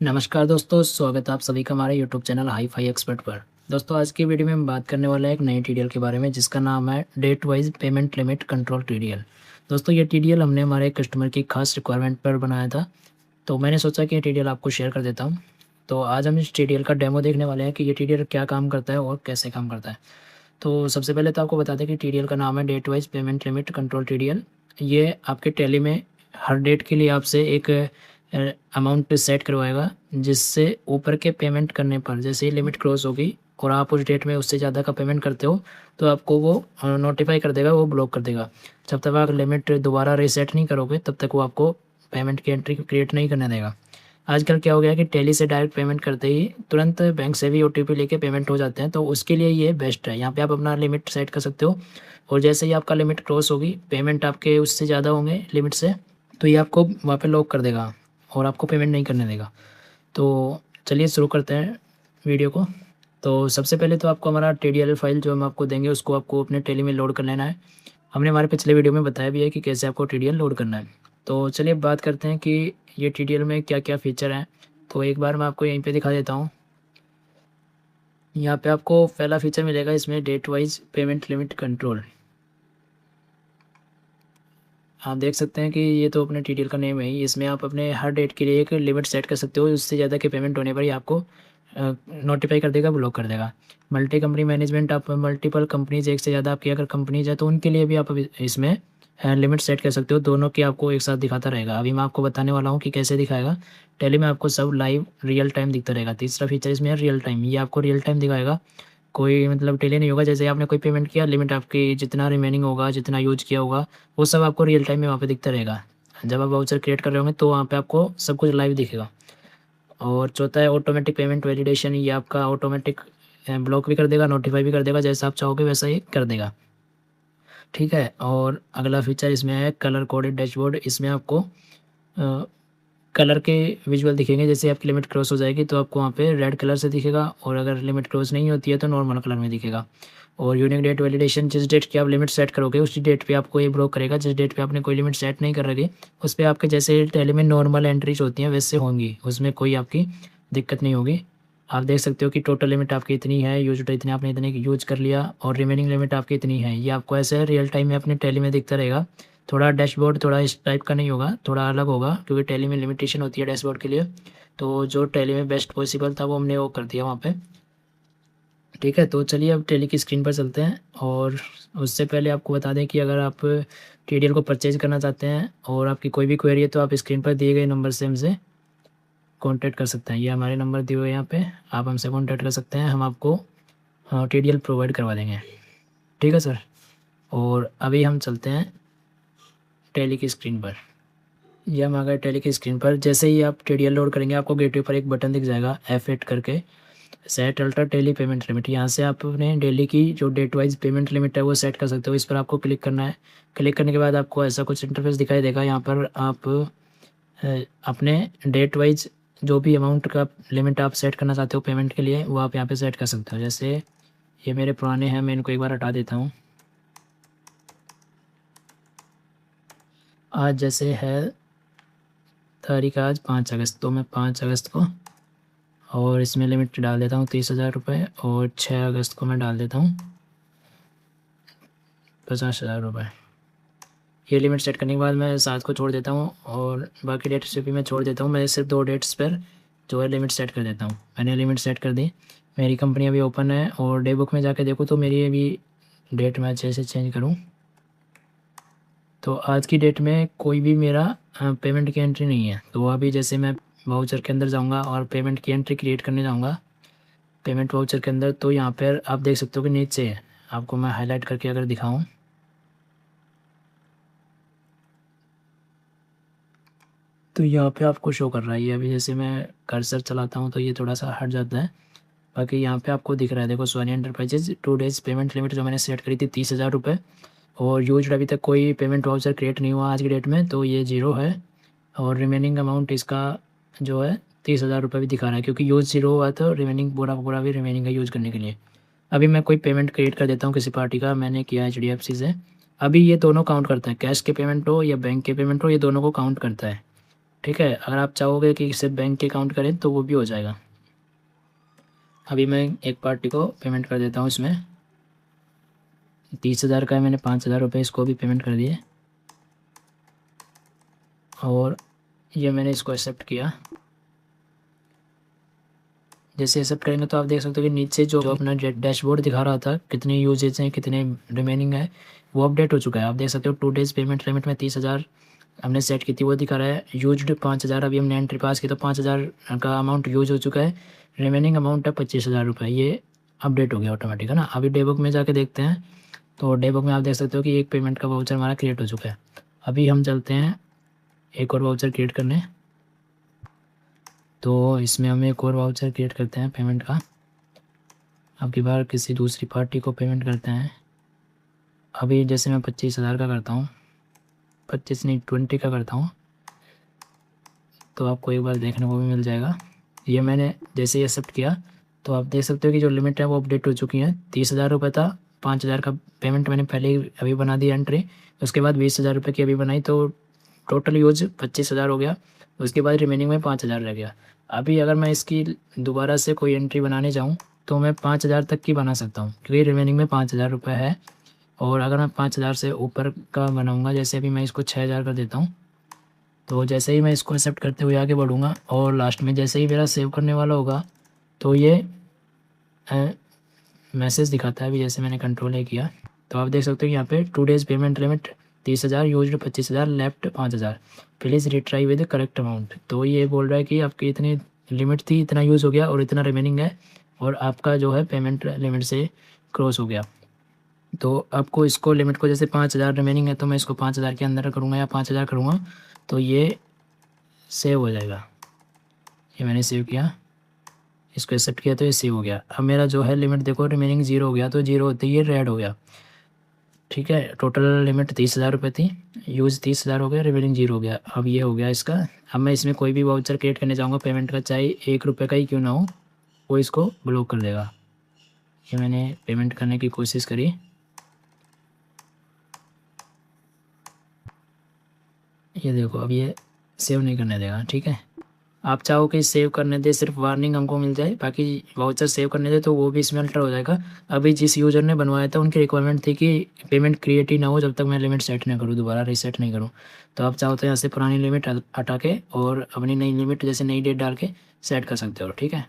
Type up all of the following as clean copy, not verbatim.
नमस्कार दोस्तों, स्वागत है आप सभी का हमारे YouTube channel hi fi expert पर। दोस्तों आज की वीडियो में हम बात करने वाले हैं एक नए टीडीएल के बारे में जिसका नाम है date wise payment limit control TDL. दोस्तों ये टीडीएल हमने हमारे कस्टमर की खास रिक्वायरमेंट पर बनाया था, तो मैंने सोचा कि ये टीडीएल आपको शेयर कर देता हूँ। तो आज हम इस टीडीएल का डेमो देखने वाले हैं कि ये टीडीएल क्या काम करता है और कैसे काम करता है। तो सबसे पहले तो आपको बता दें कि टीडीएल का नाम है date wise payment limit control TDL. ये आपके टैली में हर डेट के लिए आपसे एक अमाउंट सेट करवाएगा, जिससे ऊपर के पेमेंट करने पर जैसे ही लिमिट क्रॉस होगी और आप उस डेट में उससे ज़्यादा का पेमेंट करते हो तो आपको वो नोटिफाई कर देगा, वो ब्लॉक कर देगा। जब तक आप लिमिट दोबारा रीसेट नहीं करोगे तब तक वो आपको पेमेंट की एंट्री क्रिएट नहीं करने देगा। आजकल क्या हो गया कि टैली से डायरेक्ट पेमेंट करते ही तुरंत बैंक से भी ओटीपी लेके पेमेंट हो जाते हैं, तो उसके लिए ये बेस्ट है। यहाँ पे आप अपना लिमिट सेट कर सकते हो और जैसे ही आपका लिमिट क्रॉस होगी, पेमेंट आपके उससे ज़्यादा होंगे लिमिट से, तो ये आपको वहाँ पे लॉक कर देगा और आपको पेमेंट नहीं करने देगा। तो चलिए शुरू करते हैं वीडियो को। तो सबसे पहले तो आपको हमारा टीडीएल फाइल जो हम आपको देंगे उसको आपको अपने टैली में लोड कर लेना है। हमने हमारे पिछले वीडियो में बताया भी है कि कैसे आपको टीडीएल लोड करना है। तो चलिए बात करते हैं कि ये टीडीएल में क्या क्या फ़ीचर हैं। तो एक बार मैं आपको यहीं पे दिखा देता हूँ। यहाँ पे आपको पहला फ़ीचर मिलेगा इसमें date wise payment limit control. आप देख सकते हैं कि ये तो अपने टीडीएल का नेम है ही। इसमें आप अपने हर डेट के लिए एक लिमिट सेट कर सकते हो, उससे ज़्यादा के पेमेंट होने पर ही आपको नोटिफाई कर देगा, ब्लॉक कर देगा। मल्टी कंपनी मैनेजमेंट, आप मल्टीपल कंपनीज, एक से ज़्यादा आपकी अगर कंपनीज है तो उनके लिए भी आप इसमें लिमिट सेट कर सकते हो। दोनों की आपको एक साथ दिखाता रहेगा। अभी मैं आपको बताने वाला हूँ कि कैसे दिखाएगा। टैली में आपको सब लाइव रियल टाइम दिखता रहेगा। तीसरा फीचर इसमें है रियल टाइम। ये आपको रियल टाइम दिखाएगा, कोई मतलब डिले नहीं होगा। जैसे आपने कोई पेमेंट किया, लिमिट आपकी जितना रिमेनिंग होगा, जितना यूज किया होगा, वो सब आपको रियल टाइम में वहाँ पे दिखता रहेगा। जब आप वाउचर क्रिएट कर रहे होंगे तो वहाँ पे आपको सब कुछ लाइव दिखेगा। और चौथा है ऑटोमेटिक पेमेंट वैलिडेशन। ये आपका ऑटोमेटिक ब्लॉक भी कर देगा, नोटिफाई भी कर देगा, जैसा आप चाहोगे वैसा ही कर देगा। ठीक है। और अगला फीचर इसमें है कलर कोडेड डैशबोर्ड। इसमें आपको कलर के विजुअल दिखेंगे। जैसे आपकी लिमिट क्रॉस हो जाएगी तो आपको वहाँ पे रेड कलर से दिखेगा, और अगर लिमिट क्रॉस नहीं होती है तो नॉर्मल कलर में दिखेगा। और यूनिक डेट वैलिडेशन, जिस डेट की आप लिमिट सेट करोगे उसी डेट पे आपको ये ब्लॉक करेगा। जिस डेट पे आपने कोई लिमिट सेट नहीं कर रखी उस पर आपके जैसे टैली में नॉर्मल एंट्रीज होती हैं वैसे होंगी, उसमें कोई आपकी दिक्कत नहीं होगी। आप देख सकते हो कि टोटल लिमिट आपकी इतनी है, यूज इतने आपने इतने यूज कर लिया, और रिमेनिंग लिमिट आपकी इतनी है। ये आपको ऐसे रियल टाइम में अपने टैली में दिखता रहेगा। थोड़ा डैशबोर्ड थोड़ा इस टाइप का नहीं होगा, थोड़ा अलग होगा, क्योंकि टैली में लिमिटेशन होती है डैशबोर्ड के लिए। तो जो टैली में बेस्ट पॉसिबल था वो हमने वो कर दिया वहाँ पे। ठीक है। तो चलिए अब टैली की स्क्रीन पर चलते हैं, और उससे पहले आपको बता दें कि अगर आप टीडीएल को परचेज करना चाहते हैं और आपकी कोई भी क्वेरी है तो आप स्क्रीन पर दिए गए नंबर से हमसे कॉन्टैक्ट कर सकते हैं। ये हमारे नंबर दिए हुए हैं यहाँ पे, आप हमसे कॉन्टैक्ट कर सकते हैं। हम आपको टीडीएल प्रोवाइड करवा देंगे। ठीक है सर। और अभी हम चलते हैं टैली की स्क्रीन पर। ये हम आ गए टैली की स्क्रीन पर। जैसे ही आप टीडीएल लोड करेंगे आपको गेटवे पर एक बटन दिख जाएगा F8 करके, set alter daily payment limit. यहाँ से आप अपने डेली की जो डेट वाइज पेमेंट लिमिट है वो सेट कर सकते हो। इस पर आपको क्लिक करना है। क्लिक करने के बाद आपको ऐसा कुछ इंटरफेस दिखाई देगा। यहाँ पर आप अपने डेट वाइज जो भी अमाउंट का लिमिट आप सेट करना चाहते हो पेमेंट के लिए, वो आप यहाँ पे सेट कर सकते हो। जैसे ये मेरे पुराने हैं, मैं इनको एक बार हटा देता हूँ। आज जैसे है तारीख आज 5 अगस्त, तो मैं 5 अगस्त को, और इसमें लिमिट डाल देता हूँ 30,000 रुपये, और 6 अगस्त को मैं डाल देता हूँ 50,000 रुपये। ये लिमिट सेट करने के बाद मैं 7 को छोड़ देता हूँ, और बाकी डेट्स भी मैं छोड़ देता हूँ। मैं सिर्फ 2 डेट्स पर जो है लिमिट सेट कर देता हूँ। मैंने लिमिट सेट कर दी। मेरी कंपनी अभी ओपन है, और डे बुक में जाके देखो तो मेरी अभी डेट मैं अच्छे से चेंज करूँ तो आज की डेट में कोई भी मेरा पेमेंट की एंट्री नहीं है। तो अभी जैसे मैं वाउचर के अंदर जाऊंगा और पेमेंट की एंट्री क्रिएट करने जाऊंगा पेमेंट वाउचर के अंदर, तो यहाँ पर आप देख सकते हो कि नीचे है। आपको मैं हाईलाइट करके अगर दिखाऊं तो यहाँ पे आपको शो कर रहा है। ये अभी जैसे मैं कर्सर चलाता हूँ तो ये थोड़ा सा हट जाता है। बाकी यहाँ पे आपको दिख रहा है, देखो Soni enterprises 2 days payment limit जो मैंने सेट करी थी 30,000 रुपये, और यूज अभी तक कोई पेमेंट वाउचर क्रिएट नहीं हुआ आज की डेट में, तो ये 0 है। और रिमेनिंग अमाउंट इसका जो है 30,000 रुपये भी दिखा रहा है, क्योंकि यूज 0 हुआ तो रिमेनिंग पूरा पूरा भी रिमेनिंग है यूज़ करने के लिए। अभी मैं कोई पेमेंट क्रिएट कर देता हूँ किसी पार्टी का, मैंने किया HDFC से। अभी ये दोनों काउंट करता है, कैश के पेमेंट हो या बैंक के पेमेंट हो, ये दोनों को काउंट करता है। ठीक है। अगर आप चाहोगे कि सिर्फ बैंक के अकाउंट करें तो वो भी हो जाएगा। अभी मैं एक पार्टी को पेमेंट कर देता हूँ इसमें 30,000 का है, मैंने 5,000 रुपये इसको भी पेमेंट कर दिए और ये मैंने इसको एक्सेप्ट किया। जैसे एक्सेप्ट करेंगे तो आप देख सकते हो कि नीचे जो अपना डैशबोर्ड दिखा रहा था कितने यूजेज हैं कितने रिमेनिंग है वो अपडेट हो चुका है। आप देख सकते हो 2 डेज़ पेमेंट लिमिट में 30,000 हमने सेट की थी वो दिखा रहा है। यूज्ड 5,000, अभी हमने एंट्री पास की तो 5,000 का अमाउंट यूज हो चुका है। रिमेनिंग अमाउंट है 25,000 रुपये, ये अपडेट हो गया ऑटोमेटिक, है ना। अभी डे बुक में जाके देखते हैं तो डे बुक में आप देख सकते हो कि एक पेमेंट का वाउचर हमारा क्रिएट हो चुका है। अभी हम चलते हैं एक और वाउचर क्रिएट करने, तो इसमें हम एक और वाउचर क्रिएट करते हैं पेमेंट का। अब की बार किसी दूसरी पार्टी को पेमेंट करते हैं। अभी जैसे मैं 25,000 का करता हूँ, 25 नहीं 20 का करता हूँ, तो आपको एक बार देखने को भी मिल जाएगा। ये मैंने जैसे ही एक्सेप्ट किया तो आप देख सकते हो कि जो लिमिट है वो अपडेट हो चुकी है। 30,000 रुपये था, 5,000 का पेमेंट मैंने पहले ही अभी बना दिया एंट्री, उसके बाद 20,000 रुपये की अभी बनाई तो टोटल यूज 25,000 हो गया। उसके बाद रिमेनिंग में 5,000 रह गया। अभी अगर मैं इसकी दोबारा से कोई एंट्री बनाने जाऊँ तो मैं 5,000 तक की बना सकता हूँ क्योंकि रिमेनिंग में 5,000 रुपये है। और अगर मैं 5,000 से ऊपर का बनाऊँगा, जैसे अभी मैं इसको 6,000 कर देता हूँ, तो जैसे ही मैं इसको एक्सेप्ट करते हुए आगे बढ़ूँगा और लास्ट में जैसे ही मेरा सेव करने वाला होगा तो ये मैसेज दिखाता है। अभी जैसे मैंने कंट्रोल ए किया तो आप देख सकते हो यहाँ पे 2 days payment limit 30,000, used 25,000, left 5,000, please retry with correct amount. तो ये बोल रहा है कि आपकी इतनी लिमिट थी, इतना यूज़ हो गया और इतना रिमेनिंग है और आपका जो है पेमेंट लिमिट से क्रॉस हो गया। तो आपको इसको लिमिट को जैसे 5,000 रिमेनिंग है तो मैं इसको 5,000 के अंदर करूँगा या 5,000 करूँगा तो ये सेव हो जाएगा। ये मैंने सेव किया, इसको एक्सेप्ट किया तो ये सेव हो गया। अब मेरा जो है लिमिट देखो रिमेनिंग 0 हो गया, तो 0 होते ही ये रेड हो गया। ठीक है, टोटल लिमिट 30,000 रुपये थी, यूज़ 30,000 हो गया, रिमेनिंग 0 हो गया। अब ये हो गया इसका। अब मैं इसमें कोई भी वाउचर क्रिएट करने जाऊँगा पेमेंट का, चाहे 1 रुपये का ही क्यों ना हो, वो इसको ब्लॉक कर देगा। ये मैंने पेमेंट करने की कोशिश करी, ये देखो अब ये सेव नहीं करने देगा। ठीक है, आप चाहो कि सेव करने दे, सिर्फ वार्निंग हमको मिल जाए, बाकी वाउचर सेव करने दे तो वो भी इसमें अल्टर हो जाएगा। अभी जिस यूज़र ने बनवाया था उनकी रिक्वायरमेंट थी कि पेमेंट क्रिएट ही ना हो जब तक मैं लिमिट सेट ना करूँ, दोबारा रीसेट नहीं करूँ। तो आप चाहो तो यहाँ से पुरानी लिमिट हटा के और अपनी नई लिमिट जैसे नई डेट डाल के सेट कर सकते हो। ठीक है,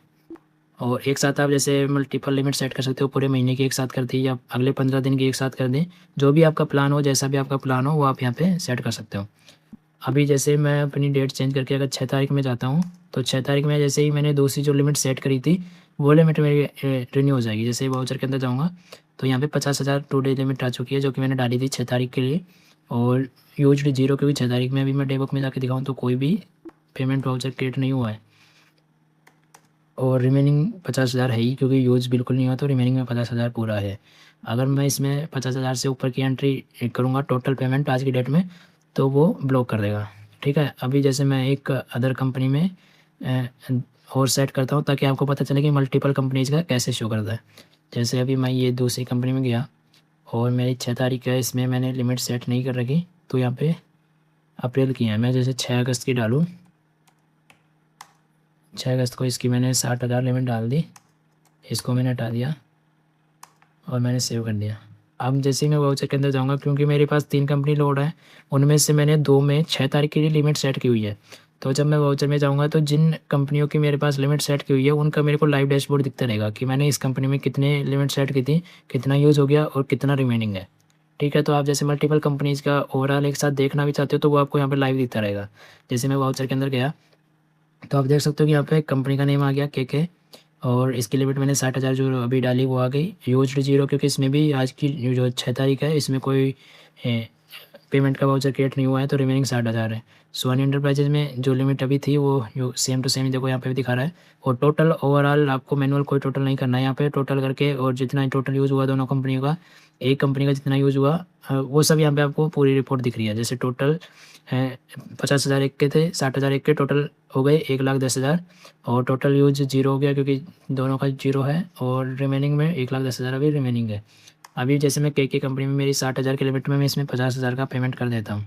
और एक साथ आप जैसे मल्टीपल लिमिट सेट कर सकते हो, पूरे महीने की एक साथ कर दी या अगले 15 दिन की एक साथ कर दें, जो भी आपका प्लान हो, जैसा भी आपका प्लान हो वो आप यहाँ पे सेट कर सकते हो। अभी जैसे मैं अपनी डेट चेंज करके अगर 6 तारीख में जाता हूँ तो 6 तारीख में जैसे ही मैंने दूसरी जो लिमिट सेट करी थी वो लिमिट मेरी रिन्यू हो जाएगी। जैसे वाउचर के अंदर जाऊँगा तो यहाँ पे 50,000 2 डे लिमिट आ चुकी है जो कि मैंने डाली थी 6 तारीख के लिए, और यूज्ड 0 क्योंकि 6 तारीख में अभी मैं डे बुक में जाके दिखाऊँ तो कोई भी पेमेंट वाउचर क्रिएट नहीं हुआ है। और रिमेनिंग 50,000 है ही क्योंकि यूज़ बिल्कुल नहीं हुआ, तो रिमेनिंग में 50,000 पूरा है। अगर मैं इसमें 50,000 से ऊपर की एंट्री करूँगा टोटल पेमेंट आज की डेट में तो वो ब्लॉक कर देगा। ठीक है, अभी जैसे मैं एक अदर कंपनी में और सेट करता हूँ ताकि आपको पता चले कि मल्टीपल कंपनीज़ का कैसे शो करता है। जैसे अभी मैं ये दूसरी कंपनी में गया और मेरी 6 तारीख है, इसमें मैंने लिमिट सेट नहीं कर रखी, तो यहाँ पे अप्रैल की है, मैं जैसे 6 अगस्त की डालूँ, 6 अगस्त को इसकी मैंने 60,000 लिमिट डाल दी, इसको मैंने हटा दिया और मैंने सेव कर दिया। अब जैसे ही मैं वाउचर के अंदर जाऊँगा, क्योंकि मेरे पास 3 कंपनी लोड है, उनमें से मैंने 2 में 6 तारीख के लिए लिमिट सेट की हुई है। तो जब मैं वाउचर में जाऊँगा तो जिन कंपनियों की मेरे पास लिमिट सेट की हुई है उनका मेरे को लाइव डैशबोर्ड दिखता रहेगा कि मैंने इस कंपनी में कितने लिमिट सेट की थी, कितना यूज़ हो गया और कितना रिमेनिंग है। ठीक है, तो आप जैसे मल्टीपल कंपनीज़ का ओवरऑल एक साथ देखना भी चाहते हो तो वो आपको यहाँ पर लाइव दिखता रहेगा। जैसे मैं वाउचर के अंदर गया तो आप देख सकते हो कि यहाँ पे कंपनी का नेम आ गया के, और इसकी लिमिट मैंने 60,000 जो अभी डाली वो आ गई। यूज्ड 0 क्योंकि इसमें भी आज की जो 6 तारीख है इसमें कोई पेमेंट का वाउचर क्रिएट नहीं हुआ है, तो रिमेनिंग 60,000 है। सोनी एंटरप्राइजेज में जो लिमिट अभी थी वो सेम टू सेम ही देखो यहाँ पे भी दिखा रहा है। और टोटल ओवरऑल आपको मैनुअल कोई टोटल नहीं करना है, यहाँ पे टोटल करके और जितना टोटल यूज़ हुआ दोनों कंपनियों का, एक कंपनी का जितना यूज़ हुआ वो सब यहाँ पे आपको पूरी रिपोर्ट दिख रही है। जैसे टोटल 50,000 एक के थे, 60,000 एक के, टोटल हो गए 1,10,000, और टोटल यूज 0 हो गया क्योंकि दोनों का 0 है, और रिमेनिंग में 1,10,000 अभी रिमेनिंग है। अभी जैसे मैं के कंपनी में मेरी 60,000 की लिमिट में मैं इसमें 50,000 का पेमेंट कर देता हूँ।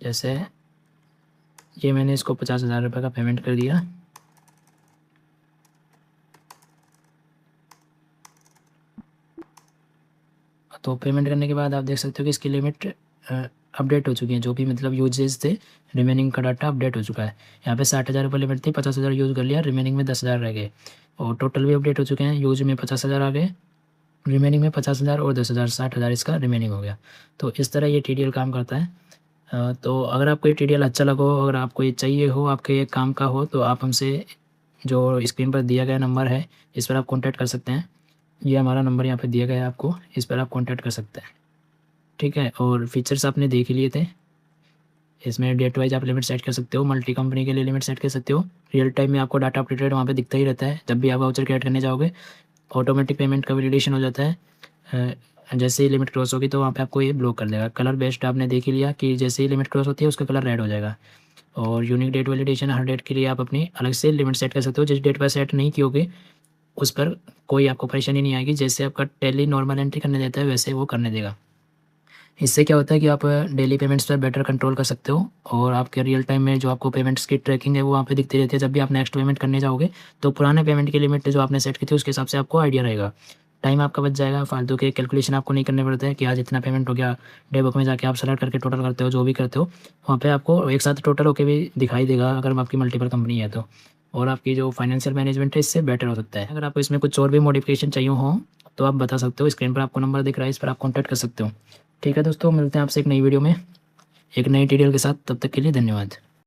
जैसे ये मैंने इसको 50,000 रुपये का पेमेंट कर दिया। तो पेमेंट करने के बाद आप देख सकते हो कि इसकी लिमिट अपडेट हो चुकी है। जो भी मतलब यूजेस थे, रिमेनिंग का डाटा अपडेट हो चुका है। यहाँ पे 60,000 रुपये लिमिट थी, 50,000 यूज़ कर लिया, रिमेनिंग में 10,000 रह गए। और टोटल भी अपडेट हो चुके हैं। यूज में 50,000 आ गए, रिमेनिंग में 50,000 और 10,000, 60,000 इसका रिमेनिंग हो गया। तो इस तरह ये TDL काम करता है। तो अगर आपको ये TDL अच्छा लगा हो, अगर आपको ये चाहिए हो, आपके ये काम का हो, तो आप हमसे जो स्क्रीन पर दिया गया नंबर है इस पर आप कॉन्टैक्ट कर सकते हैं। ये हमारा नंबर यहाँ पे दिया गया है आपको, इस पर आप कॉन्टैक्ट कर सकते हैं। ठीक है, और फीचर्स आपने देख ही लिए थे। इसमें डेट वाइज आप लिमिट सेट कर सकते हो, मल्टी कंपनी के लिए लिमिट सेट कर सकते हो। रियल टाइम में आपको डाटा अपडेटेड वहाँ पे दिखता ही रहता है। जब भी आप वाउचर क्रिएट करने जाओगे, ऑटोमेटिक पेमेंट का वैलिडेशन हो जाता है। जैसे ही लिमिट क्रॉस होगी तो वहाँ पे आपको ये ब्लॉक कर देगा। कलर बेस्ड आपने देख ही लिया कि जैसे ही लिमिट क्रॉस होती है उसका कलर रेड हो जाएगा। और यूनिक डेट वैलिडेशन, हर डेट के लिए आप अपनी अलग से लिमिट सेट कर सकते हो। जिस डेट पर सेट नहीं की होगी उस पर कोई आपको परेशानी नहीं आएगी। जैसे आपका टैली नॉर्मल एंट्री करने देता है वैसे वो करने देगा। इससे क्या होता है कि आप डेली पेमेंट्स पर बेटर कंट्रोल कर सकते हो, और आपके रियल टाइम में जो आपको पेमेंट्स की ट्रैकिंग है वो वहाँ पे दिखती रहती है। जब भी आप नेक्स्ट पेमेंट करने जाओगे तो पुराने पेमेंट की लिमिट जो आपने सेट की थी उसके हिसाब से आपको आइडिया रहेगा। टाइम आपका बच जाएगा, फालतू के कैलकुलेशन आपको नहीं करने पड़ते हैं कि आज इतना पेमेंट हो गया। डे बुक में जाके आप सेलेक्ट करके टोटल करते हो, जो भी करते हो वहाँ पे आपको एक साथ टोटल होकर भी दिखाई देगा अगर आपकी मल्टीपल कंपनी है तो। और आपकी जो फाइनेंशियल मैनेजमेंट है इससे बेटर हो सकता है। अगर आपको इसमें कुछ और भी मॉडिफिकेशन चाहिए हो तो आप बता सकते हो। स्क्रीन पर आपको नंबर दिख रहा है, इस पर आप कॉन्टैक्ट कर सकते हो। ठीक है दोस्तों, मिलते हैं आपसे एक नई वीडियो में एक नई ट्यूटोरियल के साथ। तब तक के लिए धन्यवाद।